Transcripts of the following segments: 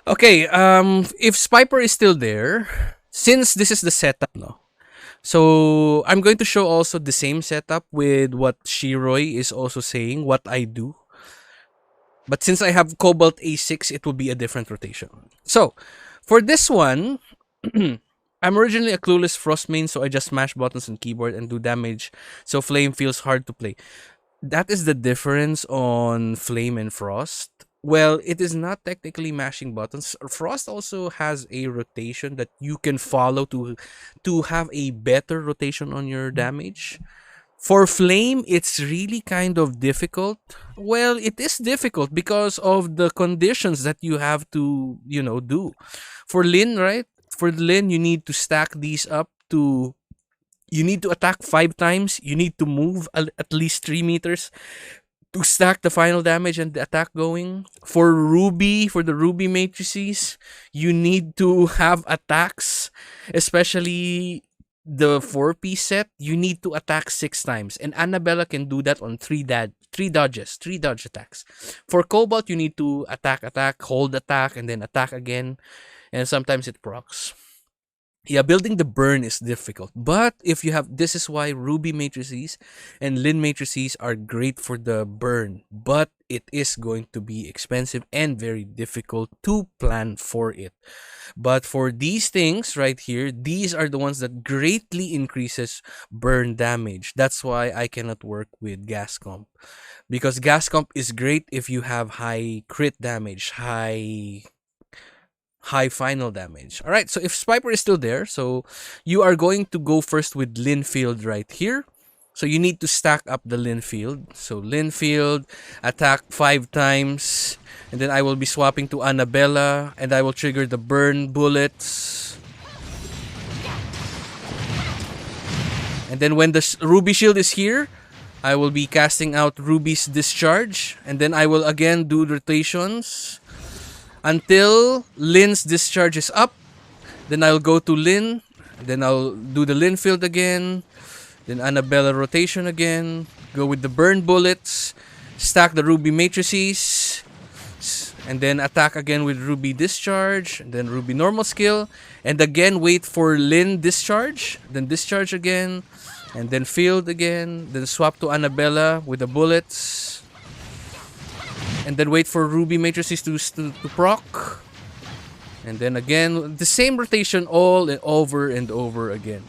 Okay, if Spiper is still there, since this is the setup, no. So I'm going to show also the same setup with what Shiroi is also saying, what I do. But since I have Cobalt A6, it will be a different rotation. So, for this one, I'm originally a clueless Frost main, so I just smash buttons on keyboard and do damage, so Flame feels hard to play. That is the difference on Flame and Frost. Well, it is not technically mashing buttons. Frost also has a rotation that you can follow to have a better rotation on your damage. For Flame, it's really kind of difficult. Well, it is difficult because of the conditions that you have to, do. For Lin, right? For Lin, you need to stack these up to. You need to attack 5 times. You need to move at least 3 meters to stack the final damage and the attack going. For the Ruby matrices, you need to have attacks, especially the 4-piece set. You need to attack 6 times, and Annabella can do that on three dodges, 3 dodge attacks. For Cobalt, you need to attack, hold attack, and then attack again, and sometimes it procs. Yeah, building the burn is difficult. But if you have, this is why Ruby matrices and Lin matrices are great for the burn. But it is going to be expensive and very difficult to plan for it. But for these things right here, these are the ones that greatly increases burn damage. That's why I cannot work with gas comp. Because gas comp is great if you have high crit damage, high final damage. All right, so if Spiper is still there, so you are going to go first with Linfield right here. So you need to stack up the Linfield. So Linfield, attack 5 times, and then I will be swapping to Annabella, and I will trigger the burn bullets. And then when the Ruby Shield is here, I will be casting out Ruby's Discharge, and then I will again do rotations until Lin's discharge is up. Then I'll go to Lin. Then I'll do the Lin field again. Then Annabella rotation again. Go with the burn bullets. Stack the Ruby matrices. And then attack again with Ruby discharge. And then Ruby normal skill. And again wait for Lin discharge. Then discharge again. And then field again. Then swap to Annabella with the bullets. And then wait for Ruby matrices to proc. And then again, the same rotation all and over again.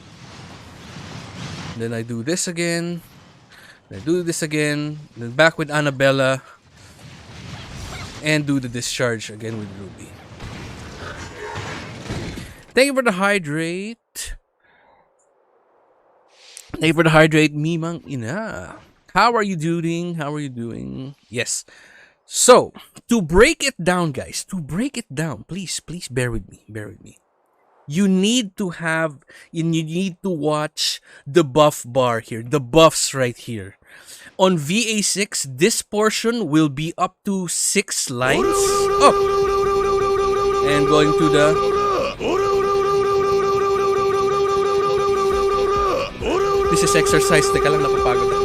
Then I do this again. Then I do this again. Then back with Annabella. And do the discharge again with Ruby. Thank you for the hydrate. Thank you for the hydrate, Mimang Ina. How are you doing? How are you doing? Yes. So, to break it down, guys, please bear with me. You need to watch the buff bar here, the buffs right here. On VA6, this portion will be up to 6 lines. Oh! And going to the... This is exercise. Teka lang, napapagod ako.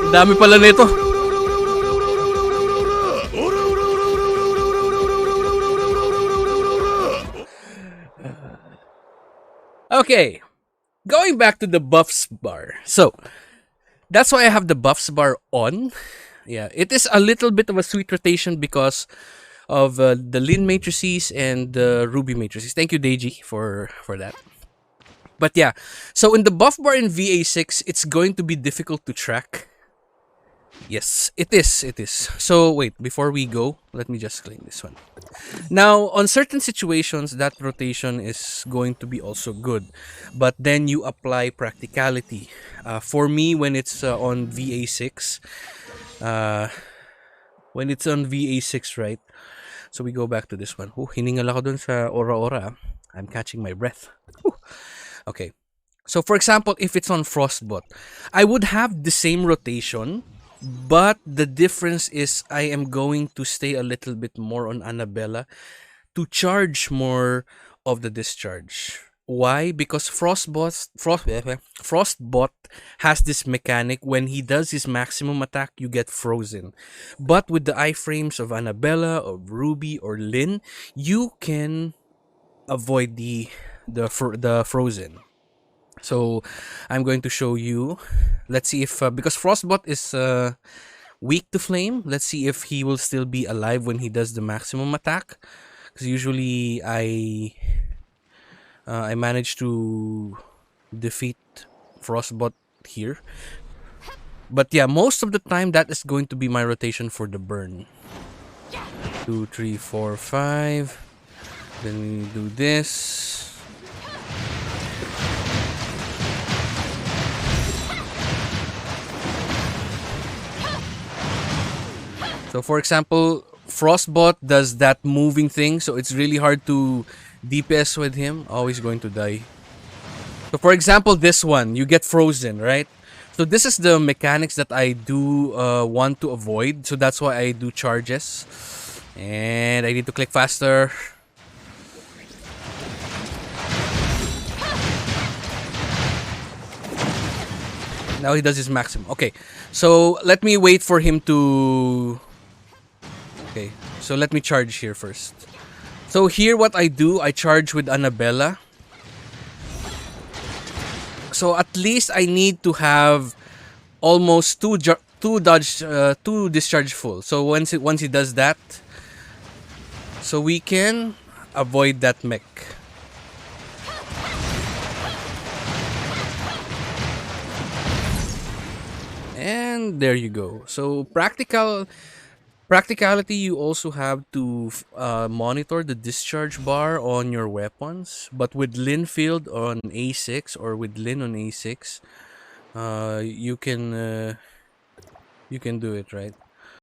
Dami pala nito. Okay. Going back to the buffs bar. So, that's why I have the buffs bar on. Yeah, it is a little bit of a sweet rotation because of the Lin matrices and the Ruby matrices. Thank you, Deji, for that. But yeah, so in the buff bar in VA6, it's going to be difficult to track. Yes, it is. So wait, before we go, let me just claim this one. Now, on certain situations, that rotation is going to be also good. But then you apply practicality. For me, when it's on VA6, right? So we go back to this one. Hiningal ako dun sa ora-ora. I'm catching my breath. Okay. So for example, if it's on Frostbot, I would have the same rotation, but the difference is I am going to stay a little bit more on Annabella to charge more of the discharge. Why? Because Frostbot has this mechanic. When he does his maximum attack, you get frozen. But with the iframes of Annabella, or Ruby, or Lynn, you can avoid the frozen. So I'm going to show you. Let's see if because Frostbot is weak to flame. Let's see if he will still be alive when he does the maximum attack. Because usually I manage to defeat Frostbot here. But yeah, most of the time that is going to be my rotation for the burn. 2, 3, 4, 5. Then we do this. So for example, Frostbot does that moving thing, so it's really hard to DPS with him. Always going to die. So for example, this one, you get frozen, right? So this is the mechanics that I do want to avoid. So that's why I do charges. And I need to click faster. Now he does his maximum. Okay, so let me wait for him to... Okay, so let me charge here first. So here what I do, I charge with Annabella. So at least I need to have almost two discharge full. So once he does that, so we can avoid that mech. And there you go. So practicality, you also have to monitor the discharge bar on your weapons. But with Linfield on A6 or with Lin on A6, you can do it, right?